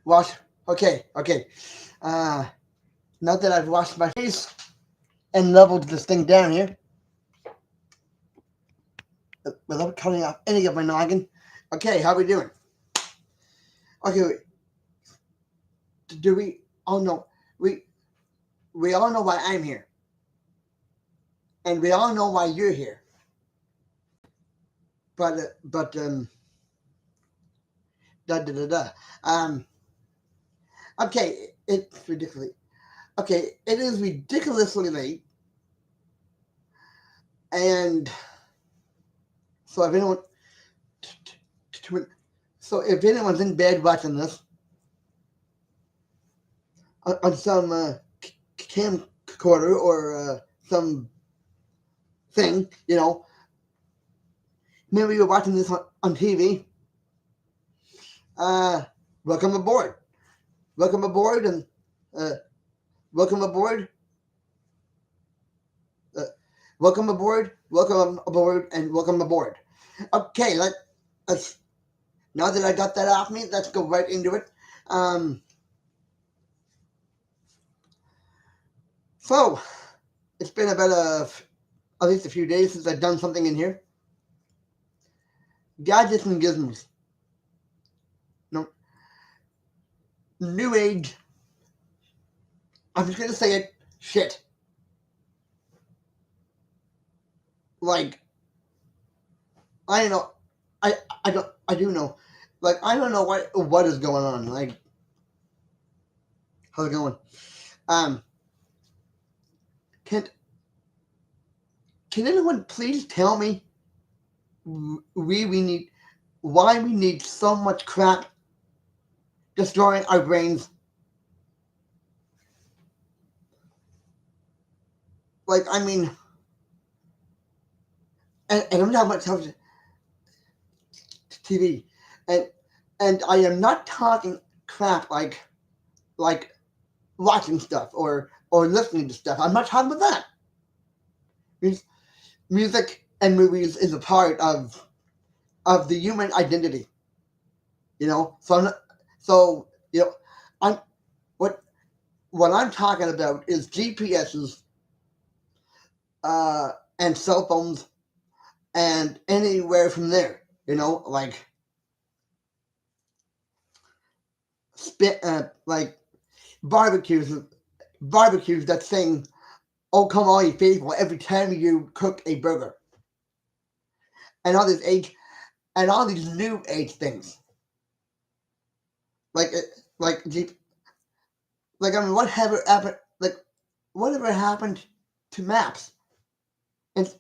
Wash. Okay, okay. Uh, Now that I've washed my face and leveled this thing down here without cutting off any of my noggin. Okay, how we doing? Okay, do we all know? We we all know why I'm here, and we all know why you're here. But da da da da. Um, okay, it's ridiculous. Okay, it is ridiculously late, and so if anyone, so if anyone's in bed watching this on some camcorder or some thing, maybe you're watching this on TV. Uh, Welcome aboard. Welcome aboard, and uh, welcome aboard. Uh, Welcome aboard. Welcome aboard, and welcome aboard. Okay, let's now that I got that off me, let's go right into it. Um, so it's been about at least a few days since I've done something in here. Gadgets and gizmos. No, new age. I'm just gonna say it. Shit. Like I don't know. I do know. Like I don't know what is going on. Like how's it going? Um, can can anyone please tell me we need why we need so much crap destroying our brains? Like I mean, and I'm talking about TV, and and I am not talking crap like watching stuff or listening to stuff. I'm not talking about that. Music and movies is a part of the human identity. So I'm not, so I'm what what I'm talking about is GPSs and cell phones and anywhere from there. Like like barbecues, barbecues that sing "Oh Come All You Faithful" every time you cook a burger, and all these new age things, like like like I mean, whatever happened to maps, and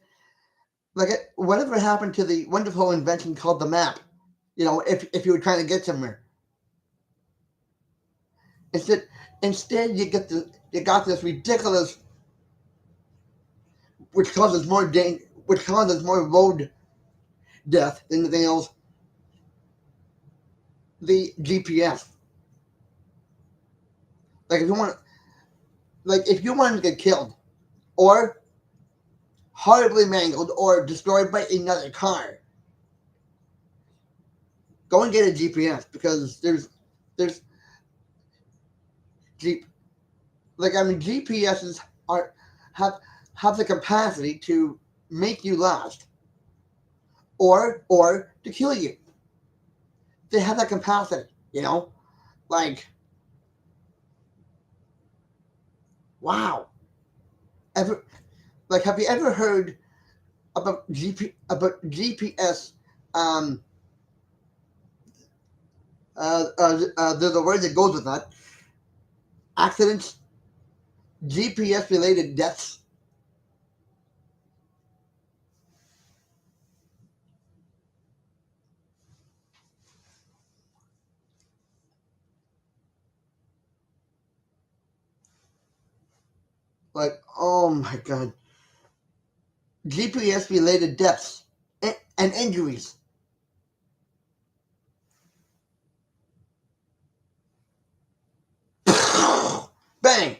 whatever happened to the wonderful invention called the map. If you were trying to get somewhere, instead instead you got this ridiculous, which causes more road death than anything else. The GPS. Like if you want to get killed or horribly mangled or destroyed by another car, go and get a GPS because there's G, like I mean GPSs are have have the capacity to make you lost or to kill you. They have that capacity, like wow. Ever like have you ever heard about GPS? Um, there's a word that goes with that. Accidents, GPS related deaths. Like oh my god, GPS related deaths and injuries. Bang,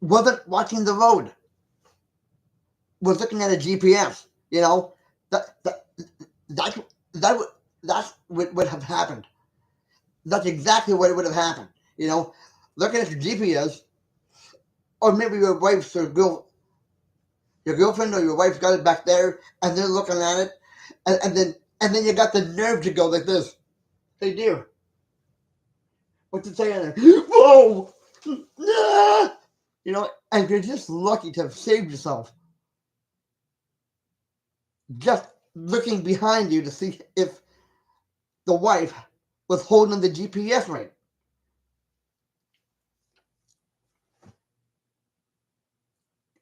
wasn't watching the road, was looking at a GPS. That that that that would that's what would have happened. That's exactly what would have happened. You know, looking at your GPS, or maybe your girlfriend or your wife got it back there, and they're looking at it, and then you got the nerve to go like this. Hey, dear, what's it say on there? Whoa! Ah! You know, and you're just lucky to have saved yourself. Just looking behind you to see if the wife was holding the GPS right.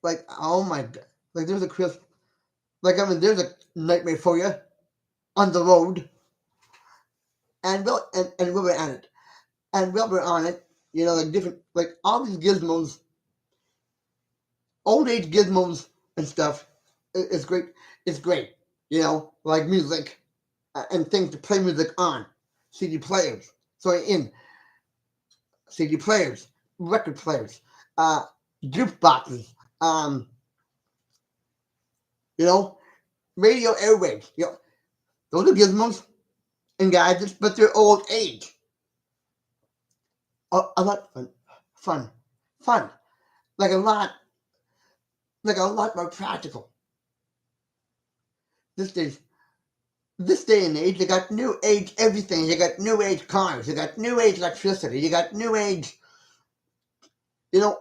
Like, oh my god. Like, there's a Chris. Like, I mean, there's a nightmare for you on the road. And we were at it. And while we're on it, you know, like different, like all these gizmos, old age gizmos and stuff is great. It's great, you know, like music and things to play music on. CD players. Sorry, in CD players, record players, uh, jukeboxes, you know, radio airwaves. You know, those are gizmos and gadgets, but they're old age. A lot fun, fun, like a lot, like a lot more practical. This day, this day and age, you got new age everything. You got new age cars. You got new age electricity. You got new age, you know,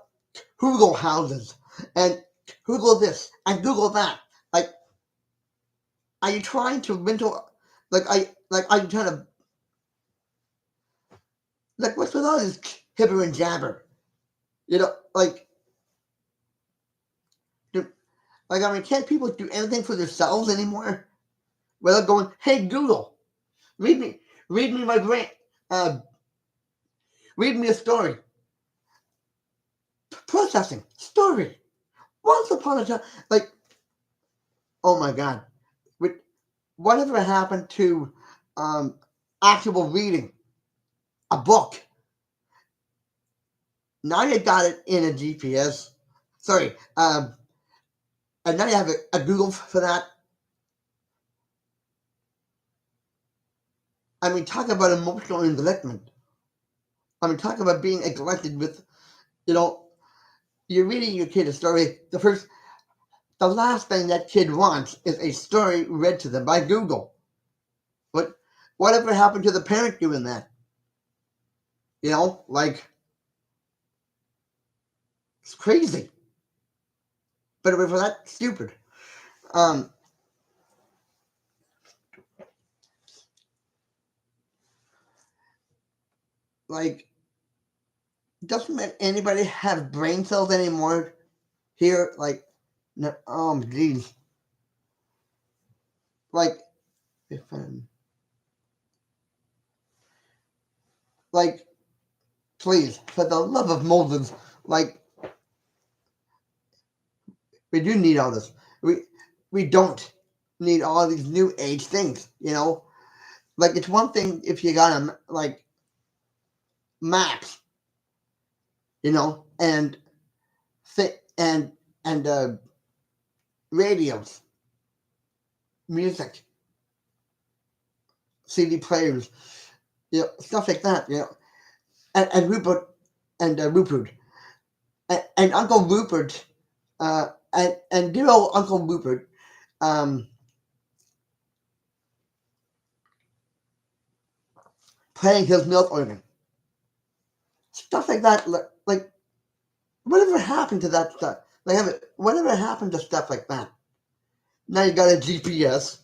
Google houses and Google this and Google that. Like, are you trying to mental? Are you trying to like what's with all this hibber and jabber? You know, like I mean, can't people do anything for themselves anymore without going, "Hey Google, read me, read me my brain, uh, read me a story." Processing story. Once upon a time, like, oh my god, whatever happened to um, actual reading a book? Now you got it in a GPS. Sorry, and now you have a Google for that. I mean, talk about emotional neglectment. I mean, talk about being neglected with, you know, you're reading your kid a story. The last thing that kid wants is a story read to them by Google. But whatever happened to the parent doing that? You know, like, it's crazy. But for that, stupid. Um, like, doesn't anybody have brain cells anymore here? Like, no, geez. Like, if like, please, for the love of Moses, like, we do need all this. We don't need all these new age things, you know? Like, it's one thing if you got like maps, you know, and and radios, music, CD players, you know, stuff like that, you know, and Rupert and Uncle Rupert, and dear old Uncle Rupert, um, playing his milk organ, stuff like that. Like whatever happened to that stuff? Like whatever happened to stuff like that? Now you got a GPS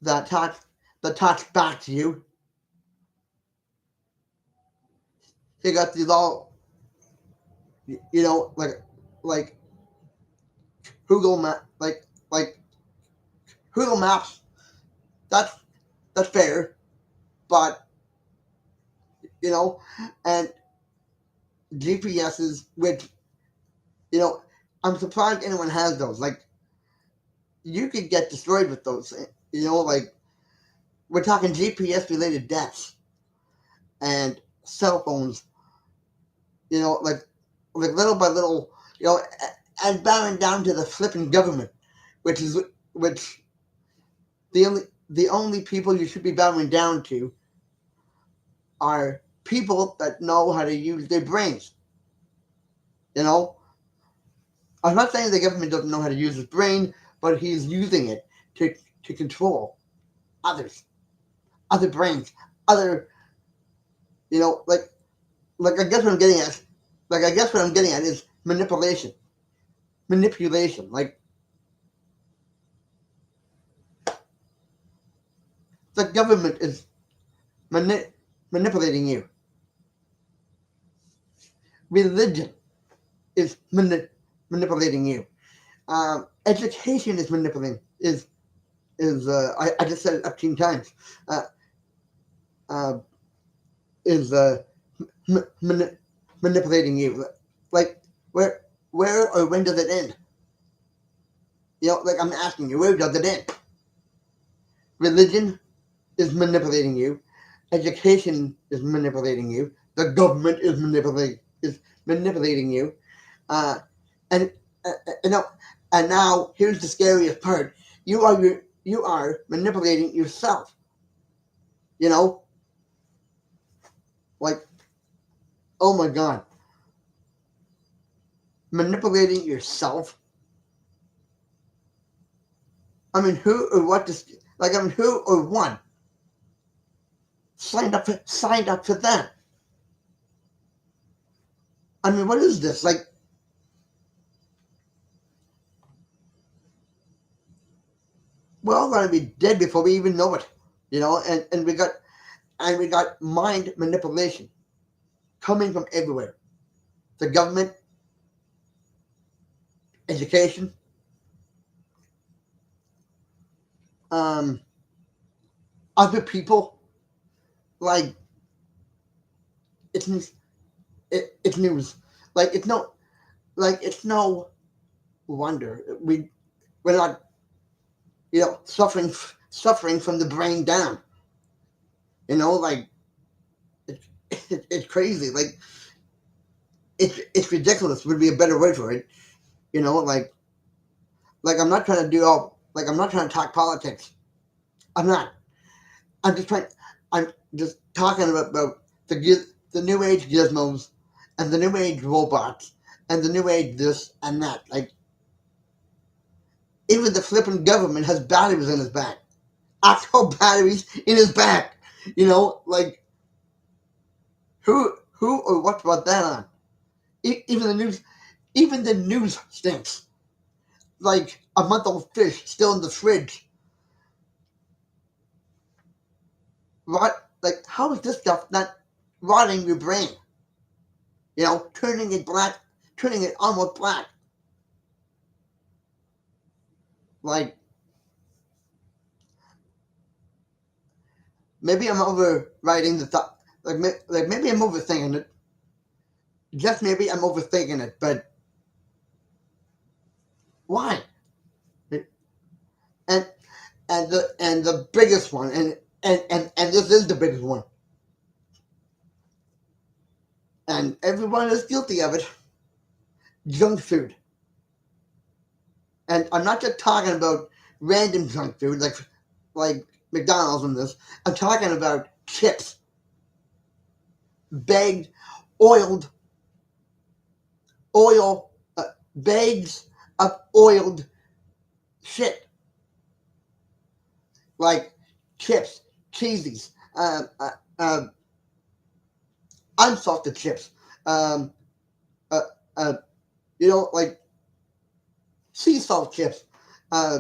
that talks back to you. You got these all, you know, like Google Map, like Google Maps. That's that's fair, but you know, and GPSs, which you know, I'm surprised anyone has those. Like you could get destroyed with those. You know, like we're talking GPS related deaths and cell phones. You know, like little by little, you know, and bowing down to the flipping government, which is which the only the only people you should be bowing down to are people that know how to use their brains. You know, I'm not saying the government doesn't know how to use his brain, but he's using it to to control others, other brains, other, you know, like I guess what I'm getting at, like I guess what I'm getting at is manipulation. Like the government is mani- manipulating you. Religion is manipulating you. Education is manipulating I just said it 15 times. Uh, uh, is mani- manipulating you. Like where or when does it end? You know, like I'm asking you, where does it end? Religion is manipulating you. Education is manipulating you. The government is manipulating you. Uh, and you know, and now here's the scariest part: you are manipulating yourself. You know, like oh my god, manipulating yourself. I mean, who or what? Like I mean, who or what signed up for that? I mean, what is this? Like we're all gonna be dead before we even know it. You know, and we got mind manipulation coming from everywhere. The government, education, um, other people. Like it's it's news. Like it's no wonder we're not suffering from the brain down. You know, like it, it's crazy. Like it's ridiculous would be a better word for it. You know, like I'm not trying to do all like I'm not trying to talk politics. I'm not. I'm just trying. I'm just talking about the new age gizmos and the new age robots and the new age this and that. Like even the flipping government has batteries in his back, actual batteries in his back. You know, like who or what brought that on? Even the news stinks. Like a month old fish still in the fridge. Rot. Like how is this stuff not rotting your brain? You know, turning it black, turning it almost black. Like maybe I'm overriding the thought. Like maybe I'm overthinking it. Just maybe I'm overthinking it. But why? And and the biggest one, and this is the biggest one, and everyone is guilty of it. Junk food, and I'm not just talking about random junk food like McDonald's and this. I'm talking about chips, bagged, oiled oil, bags of oiled shit like chips, cheesies, unsalted chips, um, uh, uh, like sea salt chips, uh,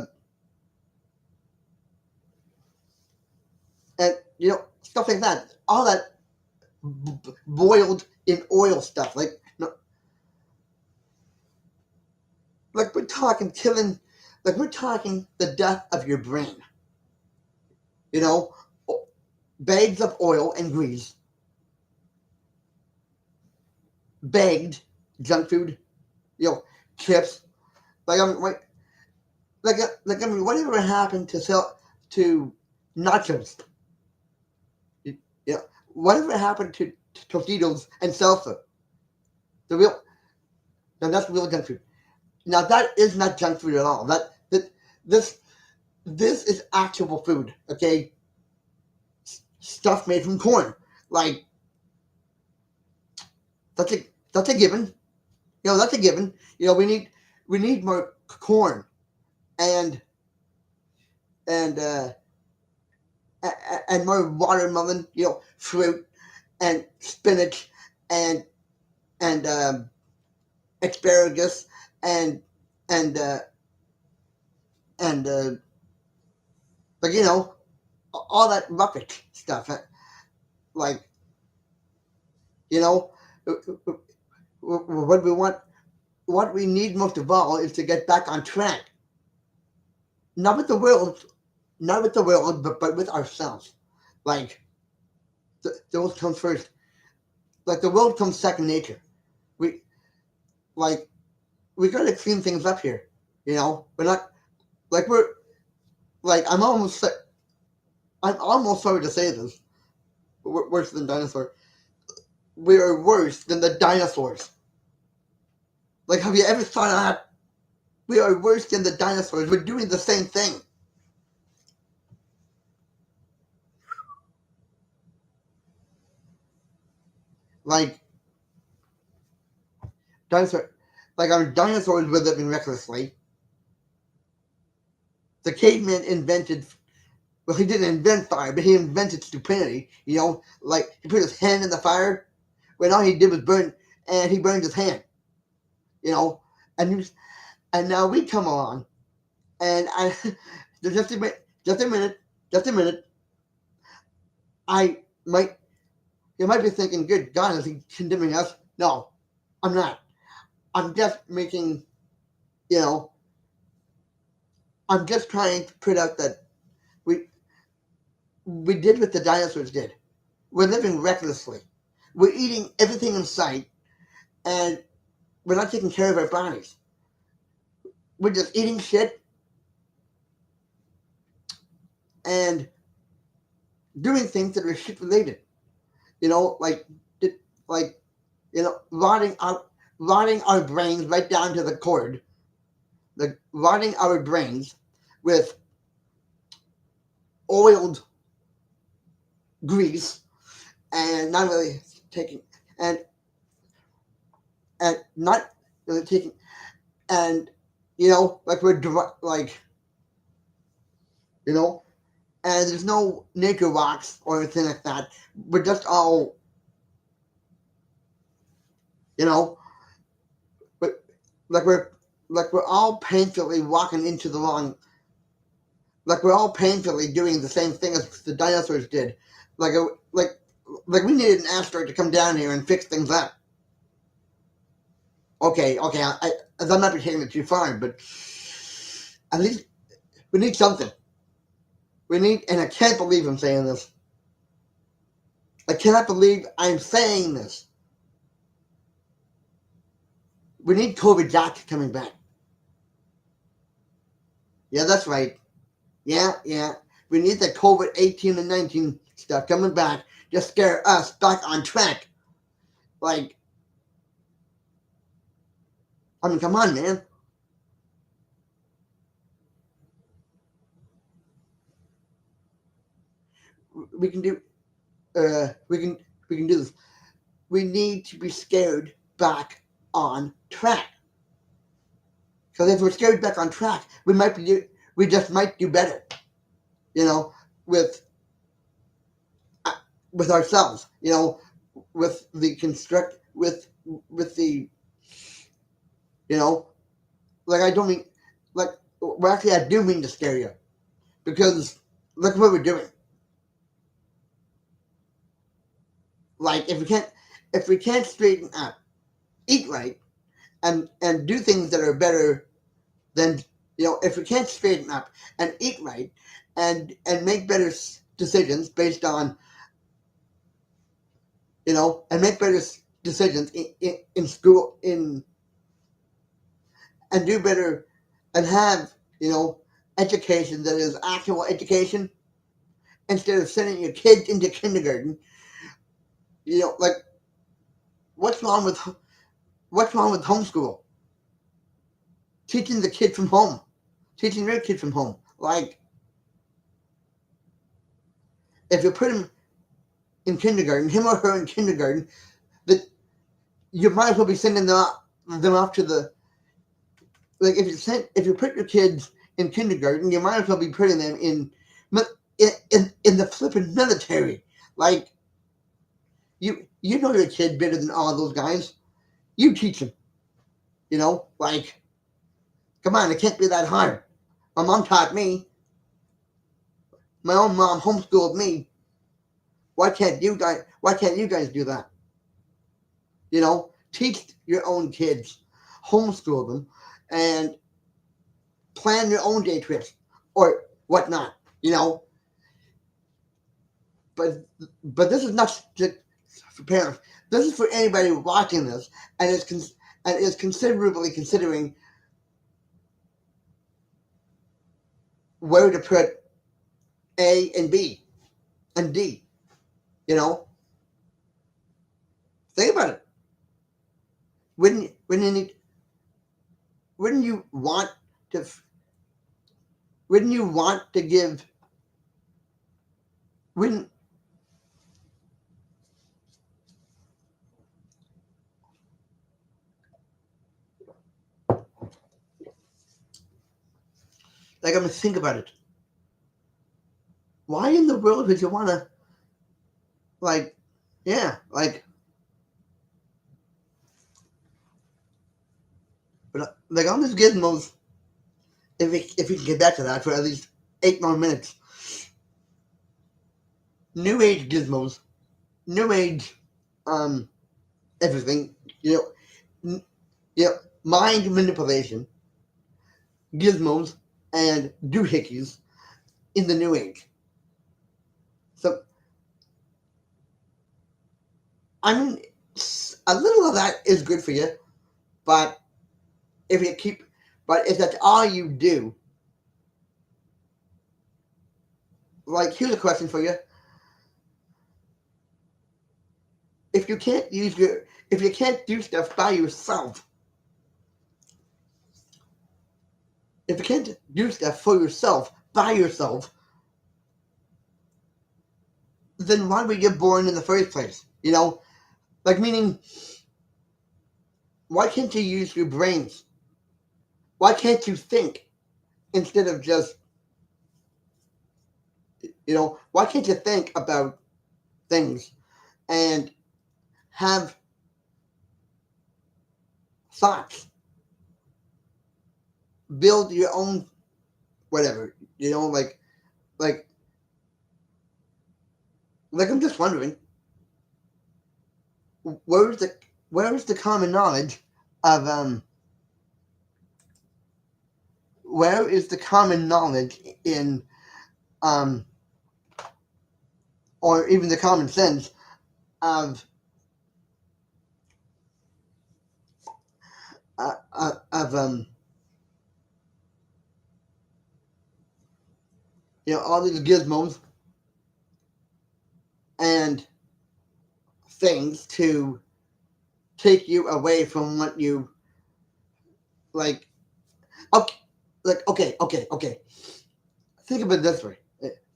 and stuff like that. All that boiled in oil stuff, like we're talking killing, like we're talking the death of your brain. You know, bags of oil and grease, bagged junk food, chips. Like I'm like I mean, whatever happened to nachos? You whatever happened to Tostitos and salsa? The real Now that's real junk food. Now that is not junk food at all. That this this is actual food, okay? Stuff made from corn. Like that's a that's a given. That's a given. We need more corn and and uh, and more watermelon, fruit and spinach and and asparagus and and uh, and like all that bucket stuff. Like you know, what we want, what we need most of all is to get back on track. Not with the world, not with the world, but with ourselves. Like the world comes first. Like the world comes second nature. We like we gotta clean things up here. We're not like we're like I'm almost sorry to say this. We're worse than dinosaurs. We are worse than the dinosaurs. Like, have you ever thought of that? We are worse than the dinosaurs. We're doing the same thing. Like dinosaur, like our dinosaurs were living recklessly. The caveman invented. Well, he didn't invent fire, but he invented stupidity. Like he put his hand in the fire when all he did was burn, and he burned his hand. You know, and and now we come along, and I just a minute, just a minute, just a minute. I might You might be thinking, "Good God, is he condemning us?" No, I'm not. I'm just making, you know, I'm just trying to put out that we we did what the dinosaurs did. We're living recklessly. We're eating everything in sight, and we're not taking care of our bodies. We're just eating shit and doing things that are shit related. Like like rotting our brains right down to the cord, like rotting our brains with oiled grease and not really taking and and not really taking and like we're like you know and there's no nature walks or anything like that. We're just all you know but like we're all painfully walking into the wrong, like we're all painfully doing the same thing as the dinosaurs did. like a, like like we needed an asteroid to come down here and fix things up. Okay, I'm not taking it too far, but at least we need something. And I can't believe I'm saying this. I cannot believe I'm saying this. We need COVID Jack coming back. Yeah, that's right. Yeah. We need the COVID 18 and 19 stuff coming back to scare us back on track. Like, I mean, come on, man. We can do. We can. We can do this. We need to be scared back on track. Because if we're scared back on track, we just might do better. You know, with uh, with ourselves. With the construct with the you know like I don't mean like well actually I do mean to scare you because look what we're doing. Like if we can't straighten up, eat right, and do things that are better than if we can't straighten up and eat right and make better decisions based on and make better decisions in school in and do better and have education that is actual education instead of sending your kids into kindergarten. Like what's wrong with what's wrong with homeschool? Teaching the kid from home, teaching your kid from home. Like if you put him or her in kindergarten, that you might as well be sending them off to the, like, if you put your kids in kindergarten, you might as well be putting them in the flipping military. Like, you know your kid better than all those guys. You teach them. Like, come on, it can't be that hard. My mom taught me. My own mom homeschooled me. Why can't you guys? Why can't you guys do that? Teach your own kids, homeschool them, and plan your own day trips or whatnot. But this is not just for parents. This is for anybody watching this and is considerably considering where to put A and B and D. Think about it. Wouldn't you want to? Wouldn't you want to give? Wouldn't like, I'm gonna think about it. Why in the world would you want to, like, yeah, like, but like on this gizmos, if we can get back to that for at least 8 more minutes. New age gizmos, new age, um, everything, mind manipulation, gizmos, and doohickeys in the new age. So, I mean, a little of that is good for you, but if you keep, but if that's all you do, like, here's a question for you: if you can't do stuff by yourself, if you can't do stuff for yourself by yourself, then why were you born in the first place? Like, meaning, why can't you use your brains? Why can't you think instead of just, why can't you think about things and have thoughts, build your own whatever, like, I'm just wondering, where's the common knowledge of where is the common knowledge in or even the common sense of of all these gizmos and things to take you away from what you like. Okay. Think about it this way.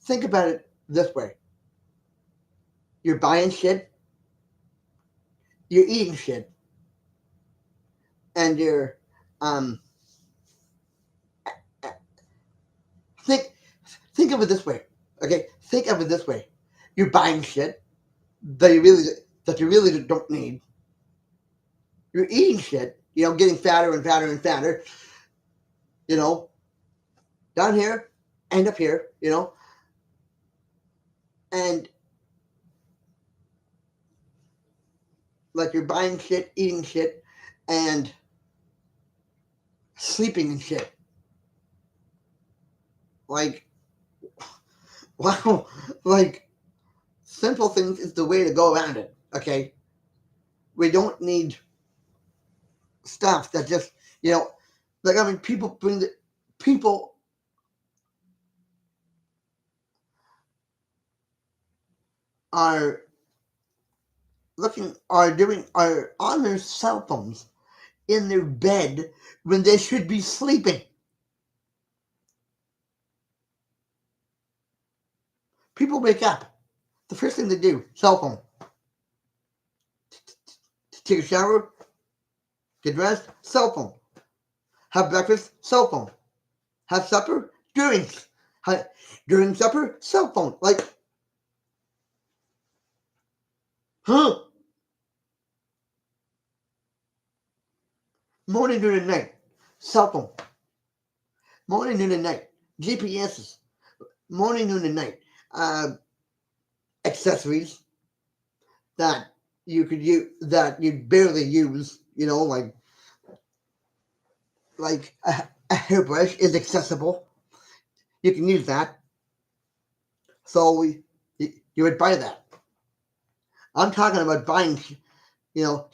Think about it this way. You're buying shit, you're eating shit, and you're think think of it this way. Okay, think of it this way. You're buying shit that you really don't need. You're eating shit, getting fatter and fatter and fatter, down here and up here, and like, you're buying shit, eating shit, and sleeping and shit. Like, wow, like, simple things is the way to go around it. Okay, we don't need stuff that just, like, I mean, people are are on their cell phones in their bed when they should be sleeping. People wake up. The first thing they do, cell phone. Take a shower, get dressed, cell phone. Have breakfast, cell phone. Have supper, drinks. During supper, cell phone. Like, huh? Morning, noon, and night, cell phone. Morning, noon, and night, GPSs. Morning, noon, and night. Accessories that you could use that you barely use. You know, like a hairbrush is accessible. You can use that. So you would buy that. I'm talking about buying, you know,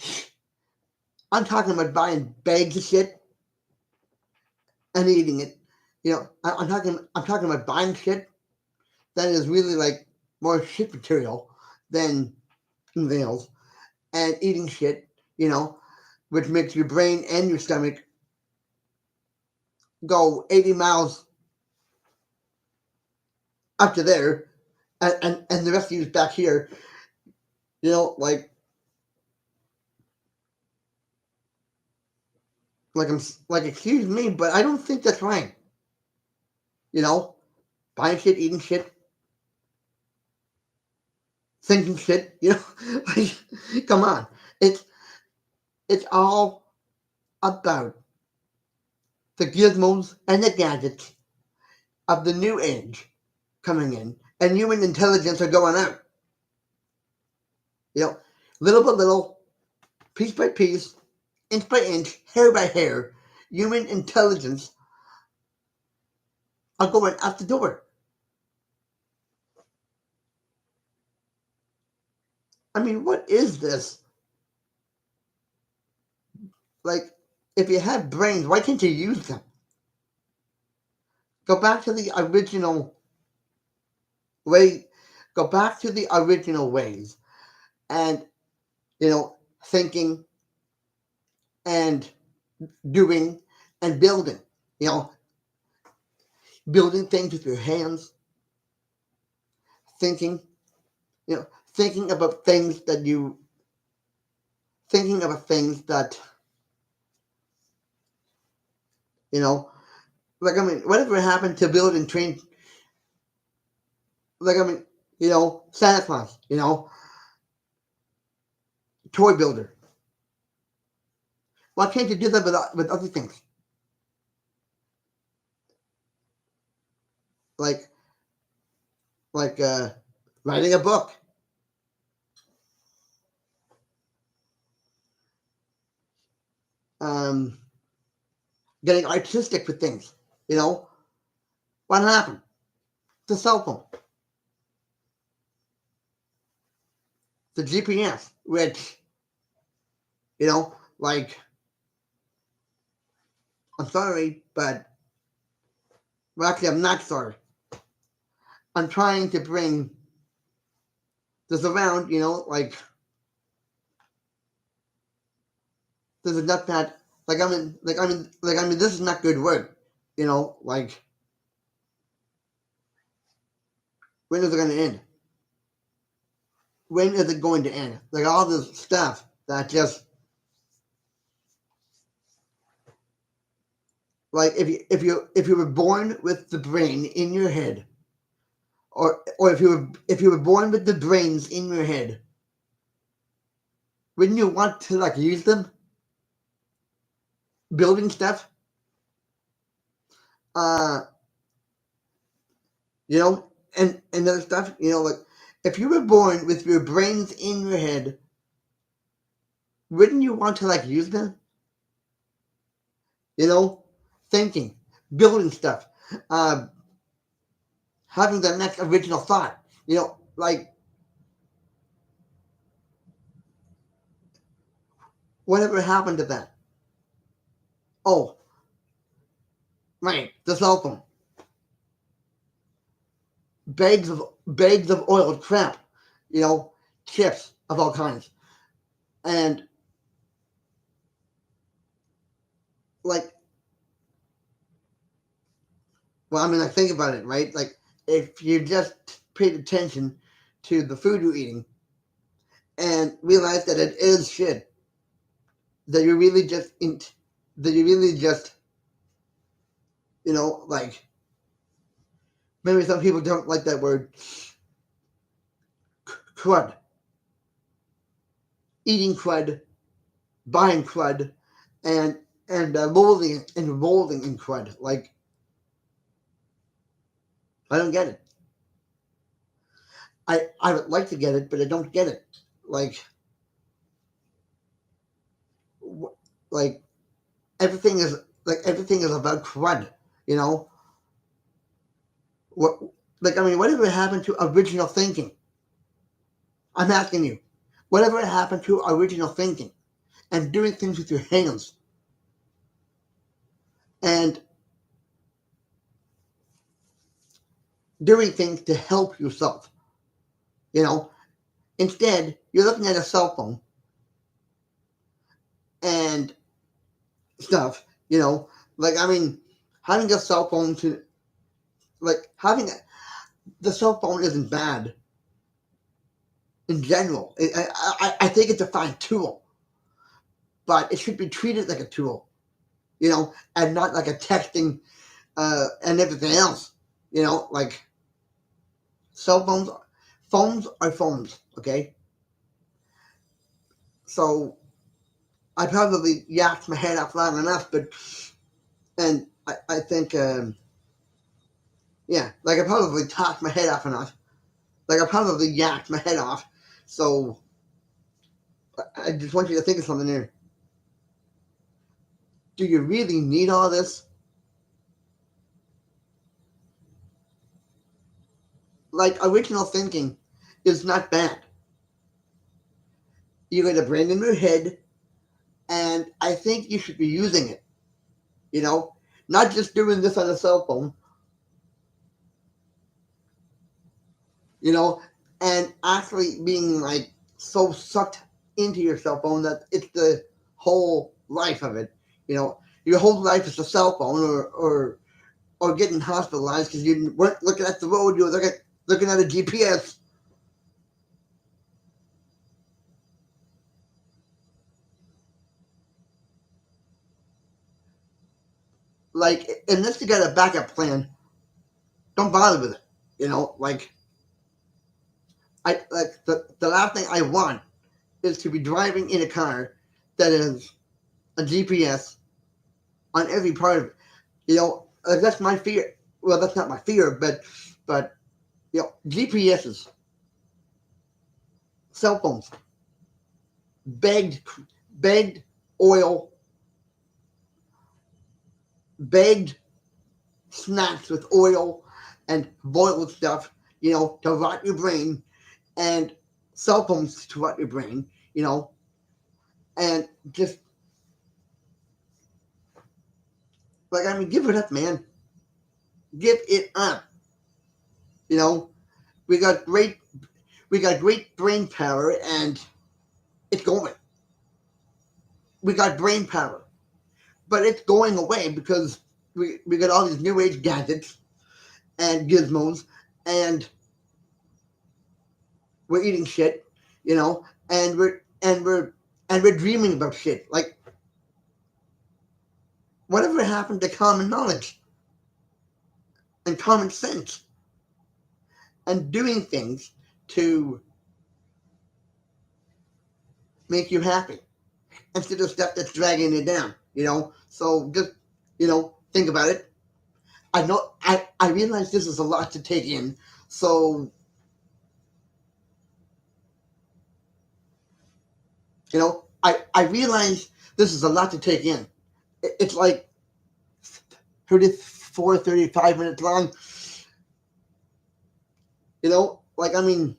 I'm talking about buying bags of shit and eating it. You know, I'm talking about buying shit that is really like more shit material than anything else, and eating shit, you know, which makes your brain and your stomach go 80 miles up to there, and the rest of you is back here. You know, like I'm like, excuse me, but I don't think that's right. You know, buying shit, eating shit, thinking shit. You know, like, come on, it's it's all about the gizmos and the gadgets of the new age coming in, and human intelligence are going out. You know, little by little, piece by piece, inch by inch, hair by hair, human intelligence are going out the door. I mean, what is this? Like, if you have brains, why can't you use them? Go back to the original way. Go back to the original ways, and you know, thinking and doing and building. You know, building things with your hands, thinking. You know, thinking about things that you know. Like, I mean, whatever happened to building train? Like, I mean, you know, Santa Claus. You know, toy builder. Why can't you do that with other things? Like like writing a book, um, getting artistic with things. You know, what happened? The cell phone, the GPS, which you know, like, I'm sorry, but well, actually, I'm not sorry. I'm trying to bring this around. You know, there's enough that like, this is not good work. You know, like, when is it going to end? When is it going to end? Like, all this stuff that just, like, if you were born with the brain in your head, or if you were born with the brains in your head, wouldn't you want to like use them building stuff? Uh, you know, and other stuff. You know, like, if you were born with your brains in your head, wouldn't you want to like use them? You know, thinking, building stuff, uh, having the next original thought. You know, like, whatever happened to that? Oh, right, the cell phone, bags of oiled crap. You know, chips of all kinds, and like, well, I mean, like, think about it, right? Like, if you just paid attention to the food you're eating and realize that it is shit, that you're really just that you really just, like, maybe some people don't like that word, crud, eating crud, buying crud, and rolling in crud. Like, I don't get it. I would like to get it, but I don't get it. Like, like everything is everything is about crud. You know what? Like, I mean, whatever happened to original thinking? I'm asking you, whatever happened to original thinking and doing things with your hands and doing things to help yourself? You know, instead you're looking at a cell phone and stuff. Like, I mean, having a cell phone to like having the cell phone isn't bad in general. I think it's a fine tool, but it should be treated like a tool, and not like a texting and everything else. Like, cell phones are phones. Okay, so I probably yacked my head off long enough, and I think yeah, like I probably talked my head off enough. Like, I probably yacked my head off. So I just want you to think of something here. Do you really need all this? Like, original thinking is not bad. You get a brain in your head, and I think you should be using it. Not just doing this on a cell phone. And actually being like so sucked into your cell phone that it's the whole life of it. Your whole life is a cell phone, or getting hospitalized because you weren't looking at the road, you were looking at a GPS. Like, unless you got a backup plan, don't bother with it. Like, the last thing I want is to be driving in a car that is a GPS on every part of it. That's my fear. Well, that's not my fear, but GPSs, cell phones, bagged bagged oil, bagged snacks with oil and boiled stuff, to rot your brain, and cell phones to rot your brain, and just, like, I mean, give it up, man. Give it up. You know, we got great brain power, and it's going. We got brain power, but it's going away because we got all these new age gadgets and gizmos, and we're eating shit, and we're dreaming about shit. Like, whatever happened to common knowledge and common sense and doing things to make you happy instead of stuff that's dragging you down, So just, think about it. I realize this is a lot to take in, so, I realize this is a lot to take in. It's like 34, 35 minutes long. Like, I mean,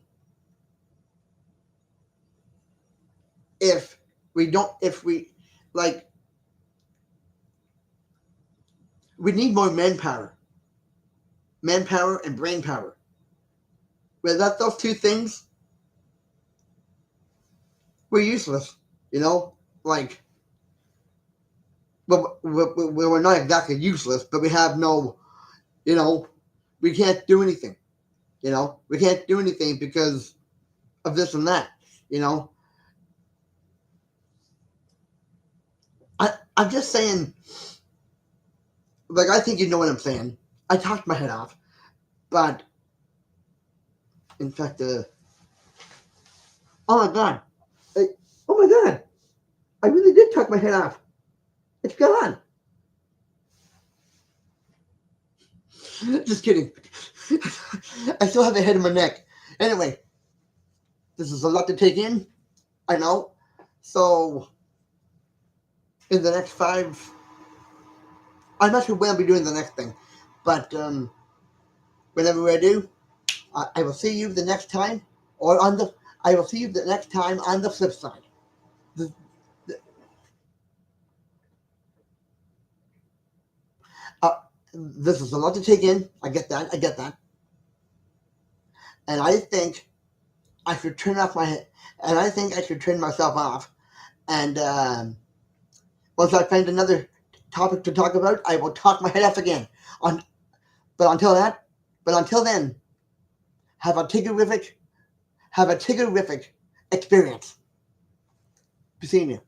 if we, like, we need more manpower and brain power. Without those two things, we're useless, like, well, we're not exactly useless, but we have no, we can't do anything, we can't do anything because of this and that. You know, I'm just saying. Like, I think you know what I'm saying. I talked my head off, but in fact, oh my god, I, oh my god, I really did talk my head off. It's gone. Just kidding. I still have a head in my neck. Anyway, this is a lot to take in. I know. So, in the next 5, I'm not sure when I'll be doing the next thing, but whenever I do, I will see you the next time, or on the. I will see you the next time on the flip side. The, the, uh, this is a lot to take in. I get that. I get that. And I think I should turn off my. And I think I should turn myself off. And once I find another topic to talk about, I will talk my head off again. On, but until that, but until then, have a tiggerific experience. Be seeing you.